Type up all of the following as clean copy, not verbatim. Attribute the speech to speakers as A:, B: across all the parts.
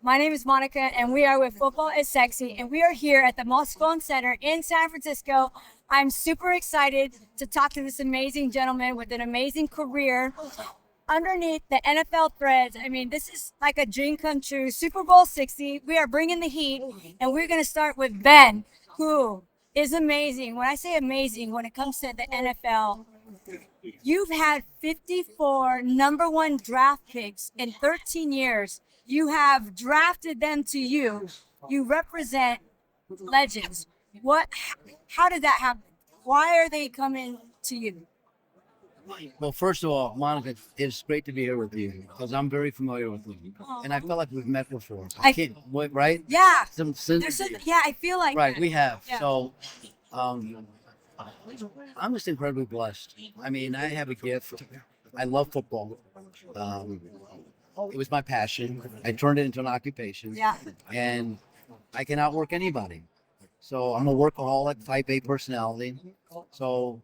A: My name is Monica, and we are with Football is Sexy, and we are here at the Moscone Center in San Francisco. I'm super excited to talk to this amazing gentleman with an amazing career underneath the NFL threads. I mean, this is like a dream come true. Super Bowl 60. We are bringing the heat, and we're going to start with Ben, who is amazing. When I say amazing, when it comes to the NFL, you've had 54 number one draft picks in 13 years. You have drafted them to you. You represent legends. How did that happen? Why are they coming to you?
B: Well, first of all, Monica, it's great to be here with you because I'm very familiar with you, and I feel like we've met before. Right?
A: Yeah.
B: Since,
A: Yeah, I feel like
B: right,
A: that.
B: we have.
A: Yeah.
B: So, I'm just incredibly blessed. I mean, I have a gift. I love football. It was my passion. I turned it into an occupation.
A: Yeah.
B: And I can outwork anybody. So I'm a workaholic, type A personality. So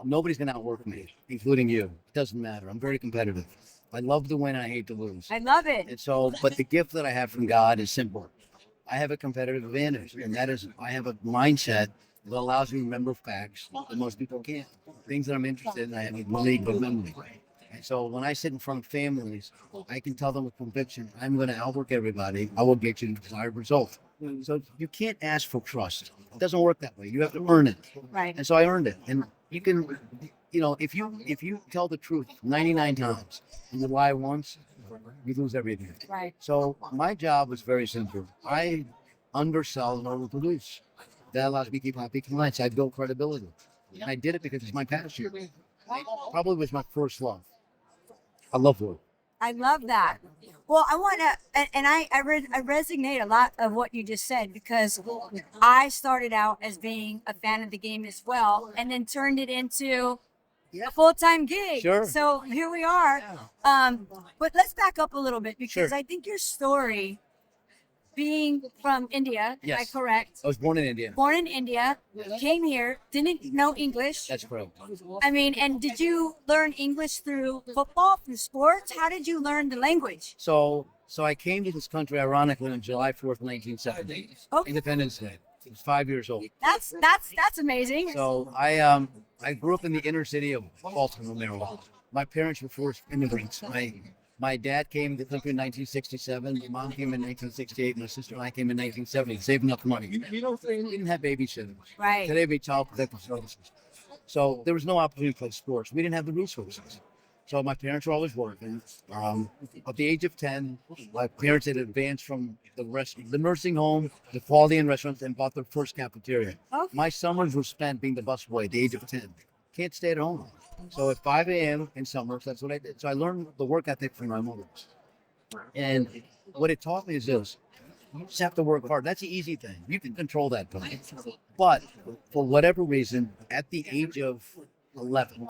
B: nobody's gonna outwork me, including you. It doesn't matter. I'm very competitive. I love to win and I hate to lose.
A: I love it.
B: And so, but the gift that I have from God is simple. I have a competitive advantage, and that is I have a mindset that allows me to remember facts that most people can't. Things that I'm interested in, I have a really good memory. And so when I sit in front of families, I can tell them with conviction, I'm going to outwork everybody. I will get you the desired result. So you can't ask for trust. It doesn't work that way. You have to earn it.
A: Right.
B: And so I earned it. And you can, if you tell the truth 99 times and you lie once, you lose everything.
A: Right.
B: So my job was very simple. I undersell and overproduce. That allows me to keep happy clients. I built credibility. And I did it because it's my passion. Probably was my first love. I love work.
A: I love that. Well, I want to, and I resonate a lot of what you just said because I started out as being a fan of the game as well, and then turned it into a full-time gig.
B: Sure.
A: So here we are. But let's back up a little bit because
B: Sure.
A: I think your story, being from India, am I
B: Yes.
A: correct?
B: I was born in India.
A: Born in India, came here, didn't know English.
B: That's correct.
A: I mean, and did you learn English through football, through sports? How did you learn the language?
B: So I came to this country ironically on July 4th, 1970.
A: Okay.
B: Independence Day. I was 5 years old.
A: That's amazing.
B: So I grew up in the inner city of Baltimore, Maryland. My parents were first immigrants. My dad came to the country in 1967. My mom came in 1968. My sister and I came in 1970, saving up money. We didn't have babysitters.
A: Right.
B: Today we child protective services. So there was no opportunity to play sports. We didn't have the resources. So my parents were always working. At the age of 10, my parents had advanced from the nursing home, the quality in restaurants, and bought their first cafeteria.
A: Okay.
B: My summers were spent being the busboy at the age of 10. Can't stay at home. So at 5 a.m. in summers, that's what I did. So I learned the work ethic from my mother. And what it taught me is this. You just have to work hard. That's the easy thing. You can control that part. But for whatever reason, at the age of 11,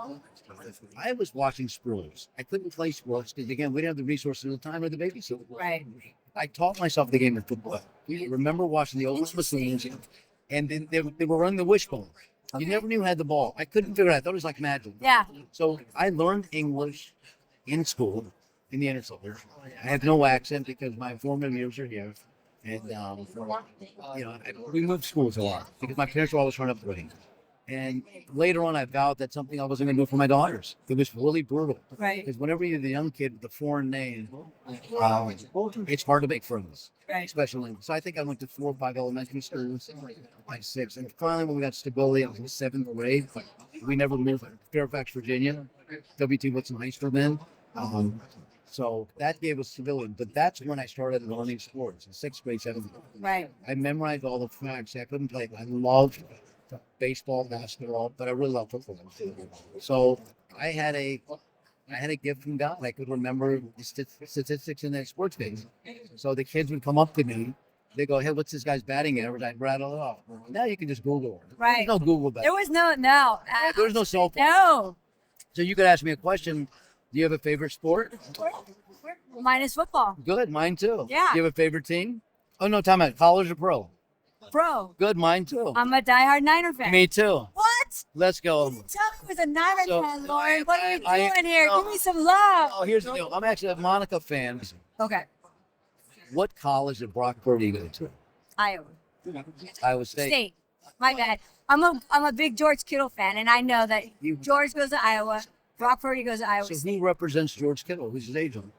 B: I was watching sports. I couldn't play sports because, again, we didn't have the resources at the time or the babysitter.
A: Right.
B: I taught myself the game of football. I remember watching the old machines, and then they were running the wishbone. You never knew who had the ball. I couldn't figure it out. I thought it was like magic.
A: Yeah.
B: So I learned English in school, in the inner city. I have no accent because my formative years are here. And, we moved schools a lot because my parents were always trying to upgrade. And later on, I vowed that's something I wasn't going to do for my daughters. It was really brutal.
A: Right.
B: Because whenever you're the young kid with a foreign name, it's hard to make friends.
A: Right.
B: Especially. So I think I went to 4 or 5 elementary schools, like 6. And finally, when we got stability, I was in 7th grade. We never moved to Fairfax, Virginia. W.T. Woodson High School then. So that gave us stability. But that's when I started learning sports, in 6th grade, 7th grade.
A: Right.
B: I memorized all the facts. I couldn't play. I loved baseball, basketball, but I really loved football. So I had a gift from God. I could remember the statistics in that sports games. So the kids would come up to me. They go, "Hey, what's this guy's batting average?" I'd rattle it off. Now you can just Google it.
A: Right.
B: There's no Google back.
A: There was no.
B: There was no cell phone.
A: No.
B: So you could ask me a question. Do you have a favorite sport?
A: Mine is football.
B: Good, mine too.
A: Yeah.
B: Do you have a favorite team? Oh no, time out. College or pro?
A: Pro.
B: Good, mine too.
A: I'm a diehard Niner fan.
B: Me too.
A: What?
B: Let's go.
A: You tell me with a Niner
B: So,
A: fan, Lauren. What are you
B: I-
A: doing here?
B: no.
A: Give me some love.
B: Oh, here's the deal. I'm actually a Monica fan.
A: Okay.
B: What college did Brock Purdy go to?
A: Iowa.
B: Iowa State.
A: State. My bad. I'm a big George Kittle fan, and I know that George goes to Iowa. Brock Purdy goes to Iowa
B: So
A: State.
B: who represents George Kittle? Who's his agent?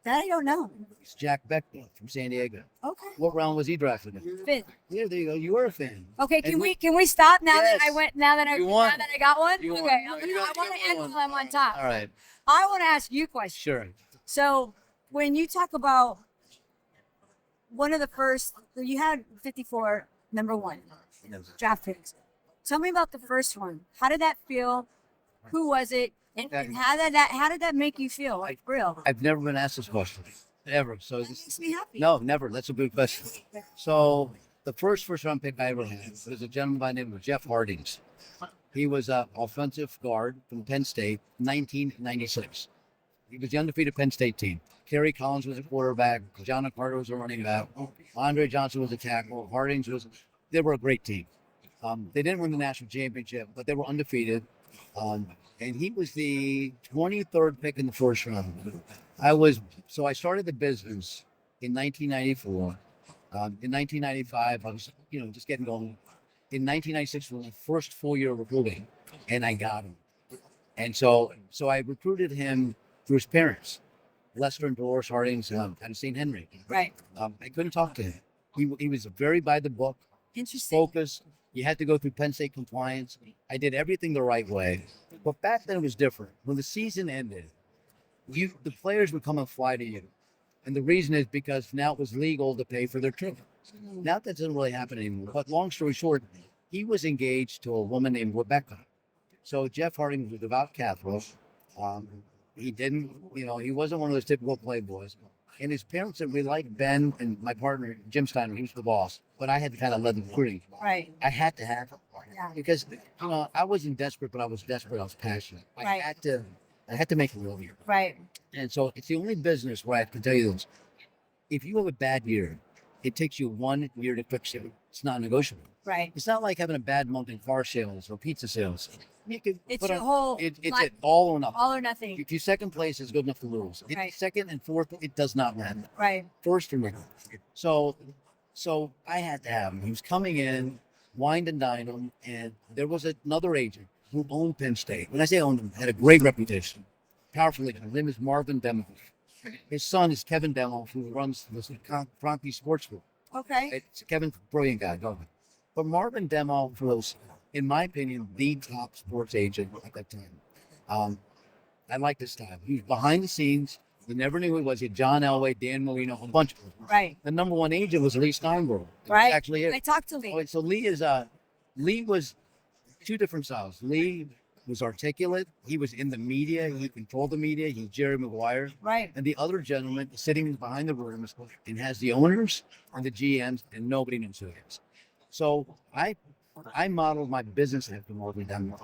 A: That I don't know.
B: It's Jack Beckman from San Diego.
A: Okay.
B: What round was he drafted in?
A: Fifth.
B: Yeah, there you go. You were a fan.
A: Okay,
B: And
A: can we stop now that I
B: Yes.
A: went now that
B: You won.
A: I got one?
B: You won.
A: Okay.
B: You
A: I
B: got
A: want to end
B: one.
A: while I'm on top.
B: All right.
A: I want to ask you a question.
B: Sure.
A: So when you talk about one of the first, you had 54 number one draft picks. Tell me about the first one. How did that feel? Who was it? And how did that make you feel? Like real?
B: I've never been asked this question. Ever. So
A: That makes me happy.
B: no, never. That's a good question. So the first round pick I ever had was a gentleman by the name of Jeff Hardings. He was an offensive guard from Penn State, 1996. He was the undefeated Penn State team. Kerry Collins was a quarterback. John Carter was a running back. Andre Johnson was a tackle. They were a great team. They didn't win the national championship, but they were undefeated. And he was the 23rd pick in the first round. I started the business in 1994. In 1995, I was, just getting going. In 1996 was my first full year of recruiting, and I got him. And so I recruited him through his parents, Lester and Dolores Hardings, out of St. Henry.
A: Right.
B: I couldn't talk to him. He was very by the book,
A: Interesting.
B: focused. You had to go through Penn State compliance. I did everything the right way. But back then it was different. When the season ended, the players would come and fly to you. And the reason is because now it was legal to pay for their trip. Now that doesn't really happen anymore. But long story short, he was engaged to a woman named Rebecca. So Jeff Harding was a devout Catholic. He didn't, he wasn't one of those typical playboys. And his parents said, we like Ben and my partner, Jim Steiner, he was the boss. But I had to kind of let him free.
A: Right.
B: I had to have him.
A: Yeah.
B: Because, I wasn't desperate, but I was desperate. I was passionate.
A: Right.
B: I had to make a real year.
A: Right.
B: And so it's the only business where I can tell you this. If you have a bad year, it takes you 1 year to fix it. It's not negotiable.
A: Right.
B: It's not like having a bad month in car sales or pizza sales. You can
A: It's
B: put
A: your
B: on-
A: whole
B: It's
A: life.
B: it all or nothing.
A: All or nothing.
B: If you second place is good enough to lose.
A: Right.
B: Second and fourth, it does not matter.
A: Right.
B: First or nothing. So I had to have him. He was coming in, wined and dined him, and there was another agent who owned Penn State. When I say owned him, had a great reputation. Powerful agent. His name is Marvin Demo. His son is Kevin Demo, who runs the Cronky Sports Group.
A: Okay.
B: It's Kevin, brilliant guy. Go ahead. But Marvin Demo was, in my opinion, the top sports agent at that time. I like this time. He was behind the scenes. You never knew who he was. He had John Elway, Dan Marino, a bunch of them.
A: Right.
B: The number one agent was Leigh Steinberg.
A: Right.
B: Actually,
A: I talked to Lee.
B: okay, so Leigh was two different styles. Leigh was articulate. He was in the media. He controlled the media. He's Jerry Maguire.
A: Right.
B: And the other gentleman is sitting behind the rooms and has the owners and the GMs, and nobody knows who it is. So I modeled my business after Marvin Demo.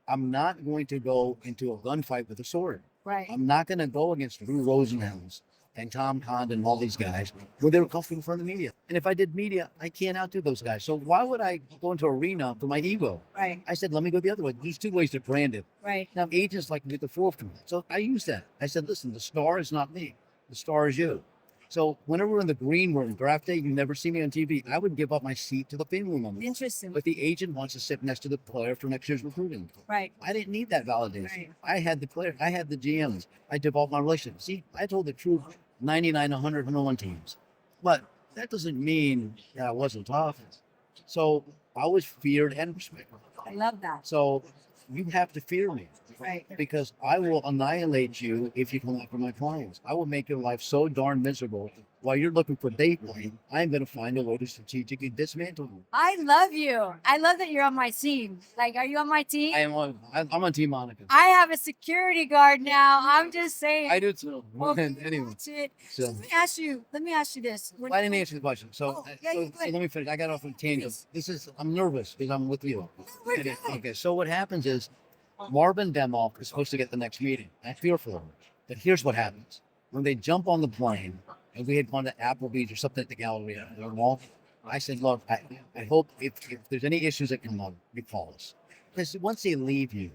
B: I'm not going to go into a gunfight with a sword.
A: Right.
B: I'm not going to go against Drew Rosenhaus and Tom Condon and all these guys when they were comfortable in front of the media. And if I did media, I can't outdo those guys. So why would I go into arena for my ego?
A: Right.
B: I said, let me go the other way. There's two ways to brand it.
A: Right.
B: Now, agents like to get the fourth one. So I used that. I said, listen, the star is not me. The star is you. So whenever we're in the green room, draft day, you never see me on TV. I would give up my seat to the family member.
A: Interesting.
B: But the agent wants to sit next to the player for next year's recruiting.
A: Right.
B: I didn't need that validation.
A: Right.
B: I had the player. I had the GMs. I developed my relationship. See, I told the truth 99, 100, 101 teams. But that doesn't mean that I wasn't tough. So I was feared and respected.
A: I love that.
B: So you have to fear me.
A: Right.
B: Because I will annihilate you if you come after my clients. I will make your life so darn miserable. While you're looking for Dateline, I'm going to find a way to strategically dismantle you.
A: I love you. I love that you're on my team. Like, are you on my team?
B: I'm on Team Monica.
A: I have a security guard now. I'm just saying.
B: I do too.
A: Okay,
B: Anyway,
A: that's it.
B: so
A: Let me ask you this. When-
B: I didn't answer the question. So,
A: Oh, yeah, you go ahead.
B: let me finish. I got off on a tangent. I'm nervous because I'm with you.
A: we're good.
B: Okay, so what happens is Marvin Demo is supposed to get the next meeting. I fear for him. But here's what happens. When they jump on the plane, and we had gone to Applebee's or something at the Galleria or mall, I said, look, I hope if there's any issues that come up, you call us. Because once they leave you,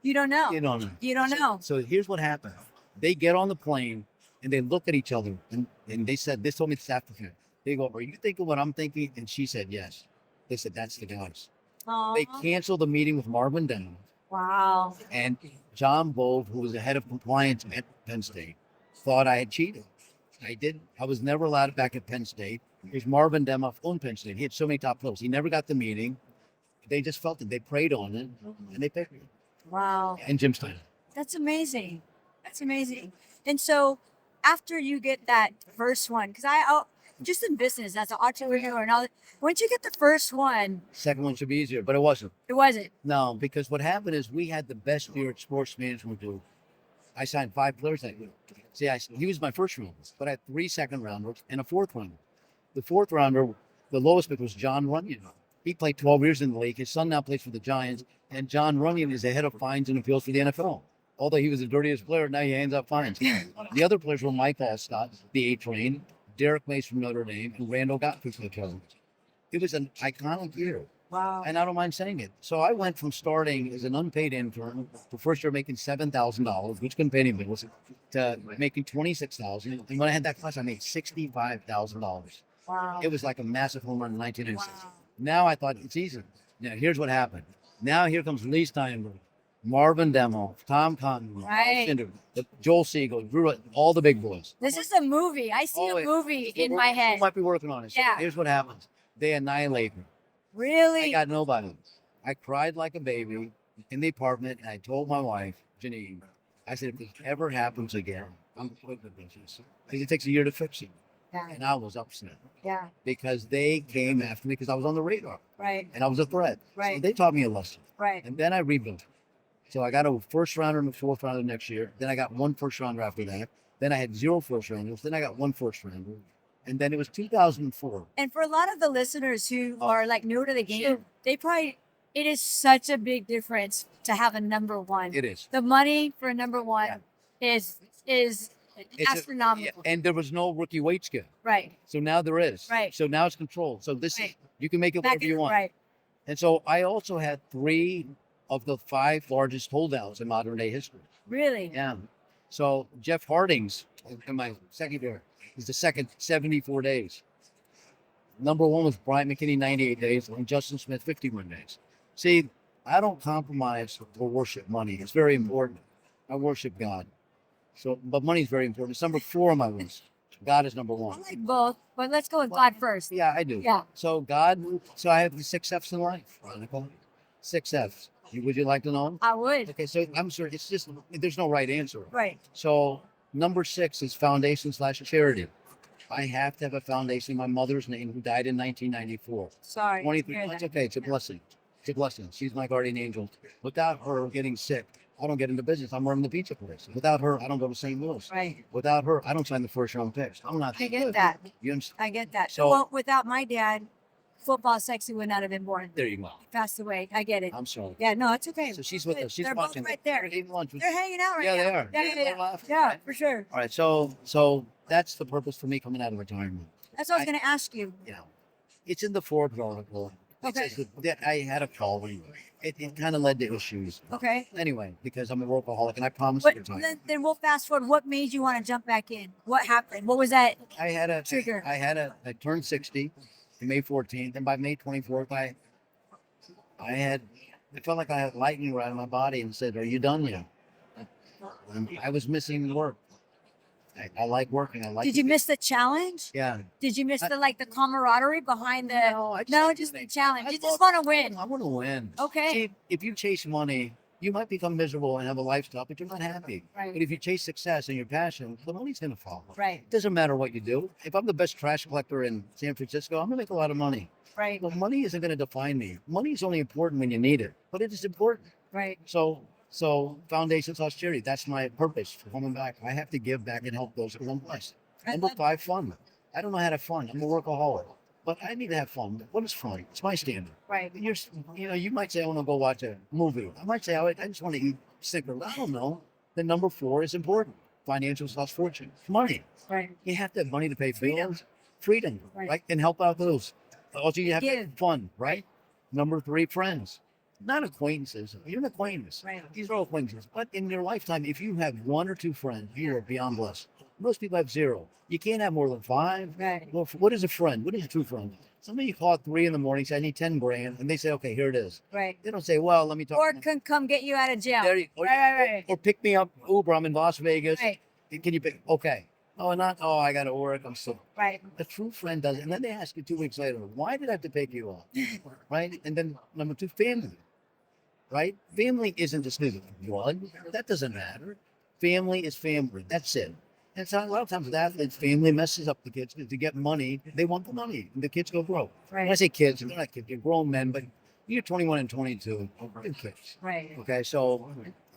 A: You don't know.
B: you don't know.
A: You don't know.
B: So here's what happened. They get on the plane. And they looked at each other and they said, this told me this afternoon. They go, are you thinking what I'm thinking? And she said, yes. They said, that's the guys.
A: Aw.
B: They canceled the meeting with Marvin Down
A: Wow.
B: and John Bove, who was the head of compliance at Penn State, thought I had cheated. I didn't. I was never allowed back at Penn State. There's Marvin Demoff owned Penn State. He had so many top players. He never got the meeting. They just felt it. They prayed on it, and they picked me.
A: Wow.
B: And Jim Stein.
A: That's amazing. That's amazing. And so after you get that first one, because just in business as an entrepreneur and all that, once you get the first one,
B: Second one should be easier, but it wasn't.
A: it wasn't.
B: No, because what happened is we had the best year at sports management group. I signed 5 players that year. See, he was my first round, but I had 3 second rounders and a 4th rounder. The 4th rounder, the lowest pick was John Runyon. He played 12 years in the league. His son now plays for the Giants, and John Runyon is the head of fines and appeals for the NFL. Although he was the dirtiest player, now he hands out fines. The other players were Mike Allstott, the A-Train, Derek Mace from Notre Dame, and Randall Godfrey from the Cowboys. It was an iconic year.
A: Wow.
B: And I don't mind saying it. So I went from starting as an unpaid intern, the first year making $7,000, which couldn't pay any bills, to making $26,000. And when I had that class, I made $65,000.
A: Wow.
B: It was like a massive home run in 1996.
A: Wow.
B: Now I thought it's easy. Now here's what happened. Now here comes Leigh Steinberg, Marvin Demoff, Tom Conlon,
A: Right.
B: Joel Siegel, Drew, all the big boys.
A: This is a movie. I see
B: Oh,
A: a
B: yeah.
A: movie in
B: We're-
A: my head.
B: We might be working on it. So
A: Yeah.
B: here's what happens. They annihilate me. I
A: Really?
B: got nobody. I cried like a baby in the apartment, and I told my wife, Janine, I said, if this ever happens again, I'm quitting the business. Because it takes a year to fix it.
A: Yeah.
B: And I was upset
A: Yeah.
B: because they came after me because I was on the radar
A: Right.
B: and I was a threat. So
A: Right.
B: they taught me a lesson.
A: Right.
B: And then I rebuilt. So I got a first rounder and a 4th rounder next year. Then I got 1 first rounder after that. Then I had 0 first rounders. Then I got 1 first rounder. And then it was 2004.
A: And for a lot of the listeners who
B: Oh.
A: are like new to the game,
B: Sure.
A: it is such a big difference to have a number one.
B: It is.
A: The money for a number one is
B: It's
A: astronomical.
B: and there was no rookie wage scale.
A: Right.
B: So now there is.
A: Right.
B: So now it's controlled. So this
A: Right.
B: is, you can make it
A: Back
B: whatever you
A: in,
B: want.
A: right.
B: And so I also had 3 of the 5 largest holdouts in modern day history.
A: Really?
B: Yeah. So Jeff Harding's in my second year is the second 74 days. Number 1 was Brian McKinney, 98 days, and Justin Smith, 51 days. See, I don't compromise or worship money. It's very important. I worship God. So, but money is very important. It's number 4 on my list. God is number
A: I
B: 1.
A: like both, but let's go with God first.
B: Yeah, I do.
A: Yeah.
B: So God, so I have the 6 F's in life, Monica. 6 F's. Would you like to know them?
A: I would.
B: Okay, so I'm sure it's just, there's no right answer.
A: Right.
B: So number 6 is foundation/charity. I have to have a foundation in my mother's name who died in 1994.
A: Sorry.
B: 23.
A: Hear
B: It's
A: that.
B: okay. It's a blessing. It's a blessing. She's my guardian angel. Without her getting sick, I don't get into business. I'm running the pizza place. Without her, I don't go to St. Louis.
A: Right.
B: Without her, I don't sign the first round picks. I'm not.
A: I get that.
B: You understand?
A: I get that.
B: So-
A: Well, without my dad, football sexy would not have been born.
B: There you go.
A: He passed away. I get it.
B: I'm sorry.
A: Yeah, no, it's okay.
B: So she's with us. She's
A: They're
B: watching.
A: both right there.
B: They're eating lunch.
A: They're hanging out right
B: Yeah,
A: now.
B: they are.
A: Yeah, yeah,
B: They're
A: yeah.
B: laughing.
A: Yeah, for sure.
B: All right. So that's the purpose for me coming out of retirement.
A: That's what I was going to ask you.
B: You know, it's in the Forbes article. It
A: Okay.
B: says that I had a calling. It kind of led to issues.
A: Okay.
B: Anyway, because I'm a workaholic and I promised
A: But
B: to retire.
A: then we'll fast forward. What made you want to jump back in? What happened? What was that?
B: I had a
A: Trigger.
B: I turned 60 on May 14th, and by May 24th, it felt like I had lightning right in my body and said, "Are you done yet?" And I was missing work. I like working. I like.
A: Did you miss the challenge?
B: Yeah.
A: Did you miss the camaraderie behind the?
B: No,
A: Just the challenge.
B: I
A: You just
B: love-
A: want to win.
B: I want to win.
A: Okay.
B: See, if you chase money, you might become miserable and have a lifestyle, but you're not happy.
A: Right.
B: But if you chase success and your passion, the money's going to follow.
A: Right.
B: It doesn't matter what you do. If I'm the best trash collector in San Francisco, I'm going to make a lot of money.
A: Right.
B: But money isn't going to define me. Money is only important when you need it, but it is important.
A: Right.
B: So foundation/charity, that's my purpose for coming back. I have to give back and help those because I'm blessed. Number 5, fun. I don't know how to have fun. I'm a workaholic, but I need to have fun. What is fun? It's my standard.
A: Right.
B: You might say, I want to go watch a movie. I might say, I just want to eat Snickers. I don't know. Then number 4 is important. Financial/fortune. Money.
A: Right.
B: You have to have money to pay
A: Freedom.
B: bills. Freedom,
A: Right.
B: right? And help out those. Also, you have to
A: Give.
B: have fun, right? Number 3, friends. Not acquaintances. You're an acquaintance.
A: Right.
B: These are all acquaintances. But in your lifetime, if you have 1 or 2 friends, you are beyond blessed. Most people have zero. You can't have more than 5.
A: Right.
B: Well, what is a friend? What is a true friend? Somebody you call at 3 a.m, say, I need 10 grand. And they say, okay, here it is.
A: Right.
B: They don't say, well, let me talk.
A: Or can come get you out of jail.
B: There you, or,
A: Right.
B: or pick me up Uber. I'm in Las Vegas.
A: Right.
B: Can you pick? Okay. Oh, not, oh, I got to work. I'm so.
A: Right.
B: A true friend does it. And then they ask you 2 weeks later, why did I have to pick you up? Right? And then number 2, family. Right? Family isn't just blood. That doesn't matter. Family is family. That's it. And so a lot of times with athletes, family messes up the kids to get money. They want the money. And the kids go broke.
A: Right.
B: When I say kids, they're not kids. They're grown men, but you're 21 and 22. They're kids.
A: Right.
B: Okay, so,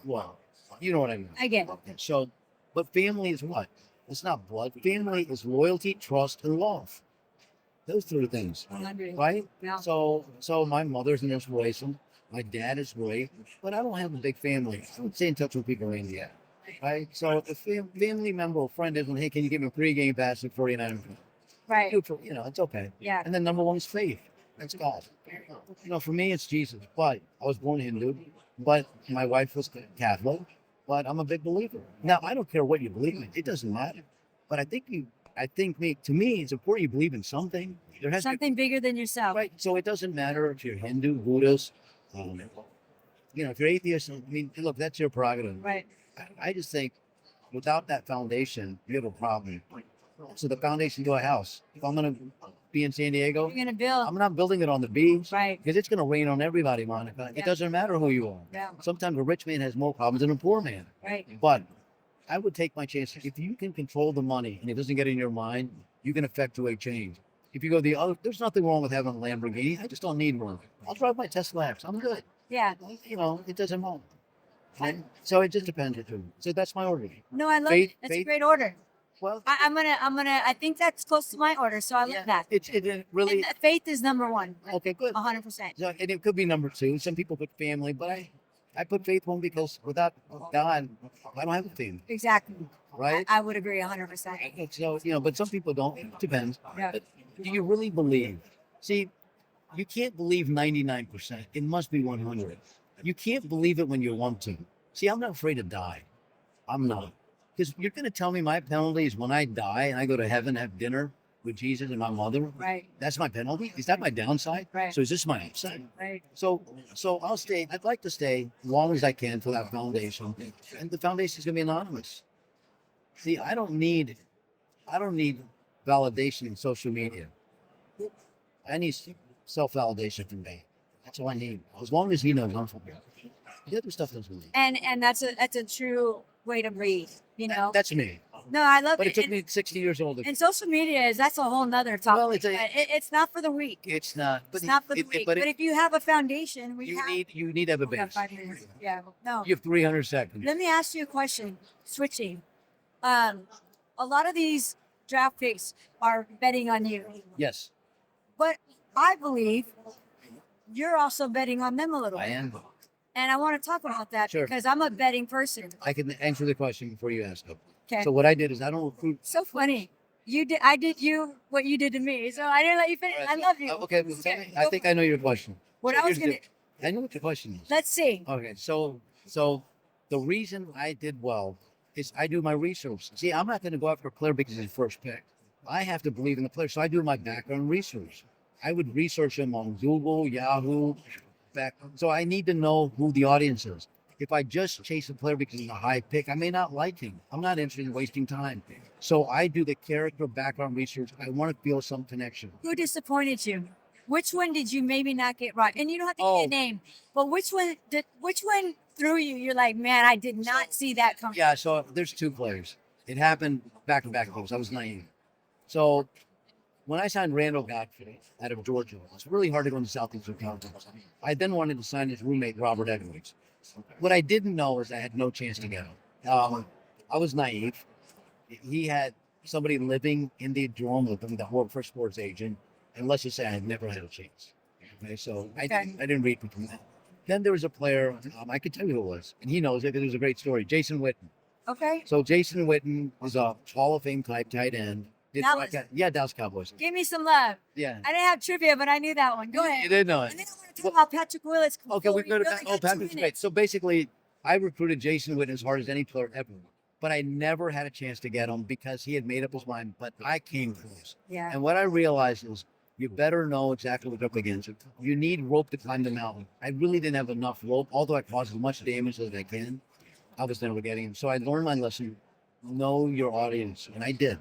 B: well, you know what I mean.
A: I get it.
B: So, but family is what? It's not blood. Family is loyalty, trust, and love. Those 3 things,
A: 100.
B: right?
A: Yeah.
B: So my mother's an inspiration. My dad is great, but I don't have a big family. I don't stay in touch with people in India, right? So if a family member or friend isn't, hey, can you give me a pregame pass at 49?
A: Right.
B: You know, it's okay.
A: Yeah.
B: And then number 1 is faith. That's God. You know, for me, it's Jesus. But I was born Hindu, but my wife was Catholic. But I'm a big believer. Now, I don't care what you believe in. It doesn't matter. But to me, it's important you believe in something. There has
A: Something bigger than yourself.
B: right. So it doesn't matter if you're Hindu, Buddhist, you know, if you're atheist. I mean, look, that's your prerogative.
A: Right.
B: I just think without that foundation, you have a problem. So the foundation to a house. If I'm going to be in San Diego,
A: You're gonna build.
B: I'm not building it on the beach.
A: Right.
B: Because it's going to rain on everybody, Monica.
A: Yeah.
B: It doesn't matter who you are.
A: Yeah.
B: Sometimes a rich man has more problems than a poor man.
A: Right.
B: But I would take my chances. If you can control the money and it doesn't get in your mind, you can effectuate change. If you go the other, there's nothing wrong with having a Lamborghini. I just don't need one. I'll drive my Tesla X. I'm good.
A: Yeah.
B: You know, it doesn't matter. And so it just depends. So that's my order.
A: No, I love
B: Faith-
A: it. That's a
B: faith-
A: great order.
B: Well,
A: I think that's close to my order, so I love that.
B: it really
A: And faith is number 1.
B: okay. Good.
A: 100%.
B: So, and it could be number 2. Some people put family, but I put faith 1 because without God, I don't have a family,
A: Exactly.
B: right?
A: I would agree 100%.
B: So you know, but some people don't. It depends.
A: Yeah.
B: But do you really believe? See, you can't believe 99%. It must be 100. You can't believe it when you want to. See, I'm not afraid to die. I'm not. Because you're going to tell me my penalty is when I die and I go to heaven, have dinner with Jesus and my mother.
A: Right.
B: That's my penalty. Is that my downside?
A: Right.
B: So is this my upside?
A: Right.
B: So I'll stay. I'd like to stay as long as I can for that foundation, and the foundation is going to be anonymous. See, I don't need validation in social media. I need self-validation from me. That's all I need. As long as he knows I'm from here. The other stuff doesn't need.
A: And that's a true way to breathe, you know?
B: That's me.
A: No, I love
B: But it
A: it.
B: took me 60 years old.
A: And social media that's a whole nother topic.
B: Well,
A: It's not for the weak.
B: It's not.
A: It's not for the weak. But if you have a foundation,
B: you need to have a
A: we got
B: base.
A: 5 minutes. Yeah. No.
B: You have 300 seconds.
A: Let me ask you a question. Switching. A lot of these draft picks are betting on you,
B: Yes,
A: but I believe you're also betting on them a little
B: I
A: bit.
B: am.
A: And I want to talk about that
B: Sure.
A: because I'm a betting person.
B: I can answer the question before you ask it.
A: Okay.
B: So what I did is I don't recruit.
A: So funny. I did you what you did to me. So I didn't let you finish. I love you.
B: Okay, well, I think I know your question.
A: What
B: So
A: I was
B: here's
A: gonna
B: I know what your question is.
A: let's see.
B: Okay, so the reason I did well is I do my research. See, I'm not going to go after a player because he's first pick. I have to believe in the player, so I do my background research. I would research him on Google, Yahoo, so I need to know who the audience is. If I just chase a player because he's a high pick, I may not like him. I'm not interested in wasting time. So I do the character background research. I want to feel some connection.
A: Who disappointed you? Which one did you maybe not get right? And you don't have to
B: Oh.
A: get a name, but which one threw you? You're like, man, I did not see that coming.
B: Yeah, so there's 2 players. It happened back to back. I was naive. So when I signed Randall Godfrey out of Georgia, it's really hard to go into Southeastern Conference. I then wanted to sign his roommate, Robert Edwards. What I didn't know is I had no chance to get him. I was naive. He had somebody living in the dorm with him that worked for a sports agent. And let's just say I had never had a chance. Okay, so I didn't read from that. Then there was a player, I could tell you who it was, and he knows it because it was a great story, Jason Witten.
A: Okay.
B: So Jason Witten was a Hall of Fame type tight end. Dallas Cowboys.
A: Give me some love.
B: Yeah.
A: I didn't have trivia, but I knew that one. Go
B: You
A: ahead.
B: did know it.
A: And then I want to talk about Patrick Willis.
B: Okay, we go to
A: really got 2
B: Patrick's great.
A: minutes.
B: So basically, I recruited Jason Witten as hard as any player ever. but I never had a chance to get him because he had made up his mind. But I came close.
A: Yeah.
B: And what I realized is you better know exactly what you're up against. You need rope to climb the mountain. I really didn't have enough rope, although I caused as much damage as I can. I was never getting him. So I learned my lesson. Know your audience. And I did.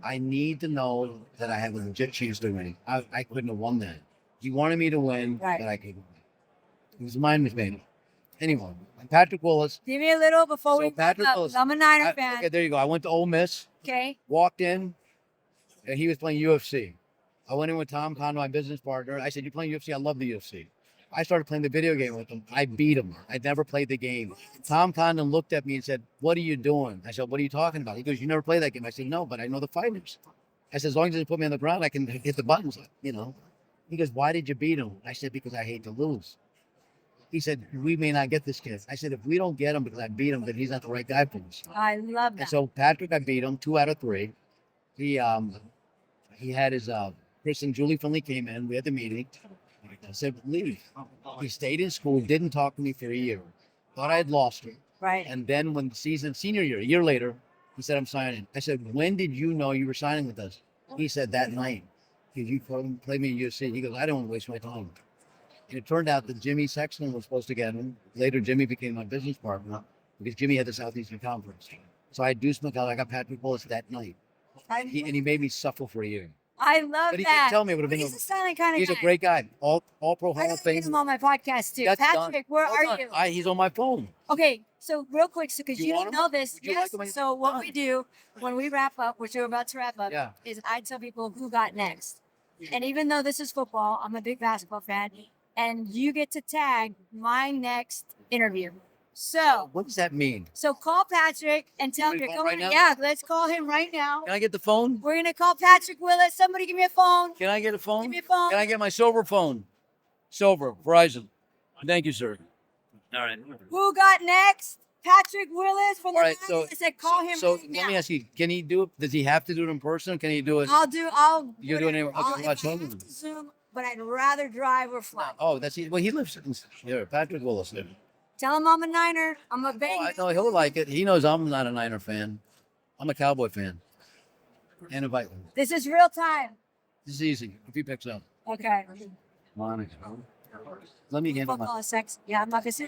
B: I need to know that I have a legit chance to win. I couldn't have won that. He wanted me to win,
A: Right.
B: but I couldn't. It was mind was made. Anyway, Patrick Willis.
A: Give me a little before
B: So
A: we
B: Patrick
A: wrap up.
B: Willis.
A: I'm a Niner fan.
B: Okay, there you go. I went to Ole Miss,
A: Okay.
B: walked in, and he was playing UFC. I went in with Tom Condon, my business partner. I said, "You playing UFC? I love the UFC." I started playing the video game with him. I beat him. I'd never played the game. Tom Condon looked at me and said, "What are you doing?" I said, "What are you talking about?" He goes, "You never played that game." I said, "No, but I know the fighters." I said, "As long as they put me on the ground, I can hit the buttons, you know." He goes, "Why did you beat him?" I said, "Because I hate to lose." He said, "We may not get this kid." I said, "If we don't get him because I beat him, then he's not the right guy for us."
A: I love
B: And
A: that.
B: so Patrick, I beat him 2 out of 3. He had his Chris and Julie Finley came in. We had the meeting. I said, "Leave." He stayed in school, didn't talk to me for a year. Thought I had lost him.
A: Right.
B: And then when the season, senior year, a year later, he said, "I'm signing." I said, "When did you know you were signing with us?" He said, "That night. Because you played me in UFC." He goes, "I don't want to waste my time." And it turned out that Jimmy Sexton was supposed to get him. Later, Jimmy became my business partner because Jimmy had the Southeastern Conference. So I deuced McCall. I got Patrick Willis that night. And he made me suffer for a year.
A: I love
B: But he
A: that.
B: didn't tell me it would have been
A: He's a silent kind of
B: He's
A: guy.
B: a great guy. All pro
A: I
B: Hall of
A: gotta get
B: Fame.
A: him on my podcast too.
B: That's
A: Patrick,
B: done.
A: where
B: Hold
A: are
B: on.
A: you?
B: He's on my phone.
A: Okay, so real quick, so because
B: You
A: you
B: want
A: don't
B: him?
A: know this,
B: Would you
A: yes.
B: like him?
A: So what we do when we wrap up, which we're about to wrap up,
B: Yeah.
A: is I tell people who got next. And even though this is football, I'm a big basketball fan, and you get to tag my next interview. So,
B: What does that mean?
A: call Patrick and tell him
B: want
A: you're
B: to call
A: going.
B: right now?
A: Yeah, let's call him right now.
B: Can I get the phone?
A: We're gonna call Patrick Willis. Somebody give me a phone.
B: Can I get a phone?
A: Give me a phone.
B: Can I get my silver phone? Silver, Verizon. Thank you, sir. All right.
A: Who got next? Patrick Willis from the
B: All right.
A: Niners. I said call him
B: So
A: right
B: let
A: now.
B: me ask you: can he do it? Does he have to do it in person? Can he do it?
A: I'll
B: You're doing it-
A: whatever.
B: okay,
A: I'll-
B: watch
A: if I have
B: home.
A: to Zoom, but I'd rather drive or fly.
B: Oh, that's well. He lives here. Patrick Willis.
A: Tell him I'm a Niner. I'm a
B: Oh,
A: big.
B: I know he'll like it. He knows I'm not a Niner fan. I'm a Cowboy fan. And a Viking.
A: This is real time.
B: This is easy. If he picks up.
A: Okay.
B: Monica. Let me handle
A: Football
B: my.
A: is sex. Yeah, I'm not gonna say.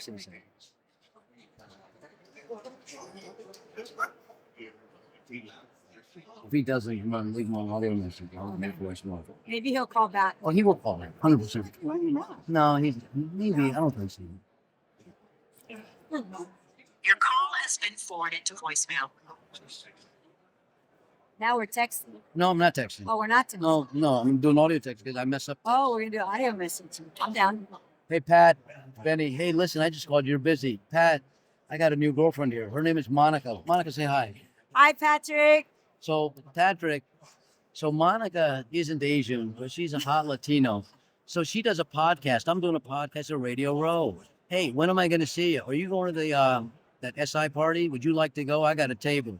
B: If he doesn't, you might leave him on audio message. I'll make voicemail.
A: Maybe he'll call back.
B: Well, he will call me. 100%. No, he's maybe. I don't think so.
C: Your call has been forwarded to voicemail.
A: Now we're texting.
B: No, I'm not texting.
A: Oh, we're not texting.
B: No, I'm doing audio text because I mess up.
A: Oh, we're gonna do audio message. I'm down.
B: Hey, Pat, Benny. Hey, listen, I just called you. You're busy. Pat, I got a new girlfriend here. Her name is Monica. Monica, say hi.
A: Hi, Patrick.
B: So, Patrick, Monica isn't Asian, but she's a hot Latino. So she does a podcast. I'm doing a podcast at Radio Row. Hey, when am I going to see you? Are you going to the that SI party? Would you like to go? I got a table.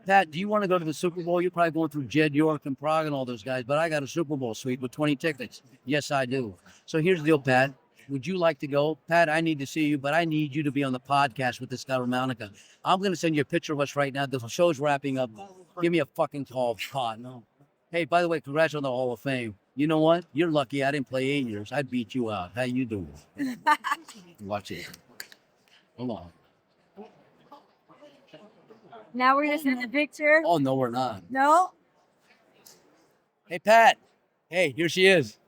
B: Pat, do you want to go to the Super Bowl? You're probably going through Jed York and Prague and all those guys, but I got a Super Bowl suite with 20 tickets. Yes, I do. So here's the deal, Pat. Would you like to go? Pat, I need to see you, but I need you to be on the podcast with this guy, Monica. I'm going to send you a picture of us right now. The show's wrapping up. Give me a fucking call, Pat. No. Hey, by the way, congrats on the Hall of Fame. You know what? You're lucky I didn't play 8 years. I'd beat you out. How you doing? Watch it. Hold on.
A: Now we're gonna send the picture.
B: Oh, no, we're not.
A: No.
B: Hey, Pat. Hey, here she is.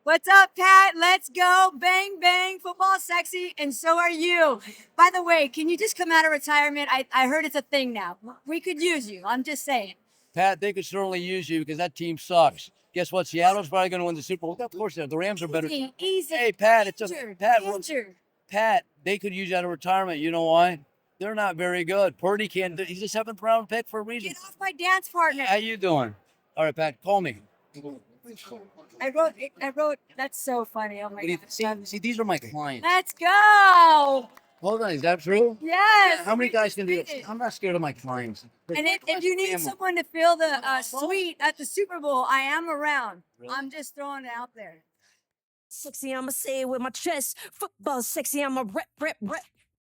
A: What's up, Pat? Let's go. Bang, bang. Football sexy, and so are you. By the way, can you just come out of retirement? I heard it's a thing now. We could use you. I'm just saying.
B: Pat, they could certainly use you because that team sucks. Guess what? Seattle's probably going to win the Super Bowl. Of course, the Rams are better.
A: Easy, easy.
B: Hey, Pat, it's a
A: Danger,
B: Pat.
A: danger.
B: Pat, they could use you out of retirement. You know why? They're not very good. Purdy can't do. He's a 7th round pick for a reason.
A: Get off my dance partner.
B: How you doing? All right, Pat, call me.
A: I wrote. That's so funny. Oh my
B: What do you,
A: god.
B: see, these are my clients.
A: Let's go.
B: Hold on, is that true?
A: Yes.
B: How many guys can do this?
A: It.
B: I'm not scared of my clients.
A: And if you need someone to fill the suite at the Super Bowl, I am around.
B: Really?
A: I'm just throwing it out there.
D: Sexy, I'ma say it with my chest. Football sexy, I'ma rep, rep, rep.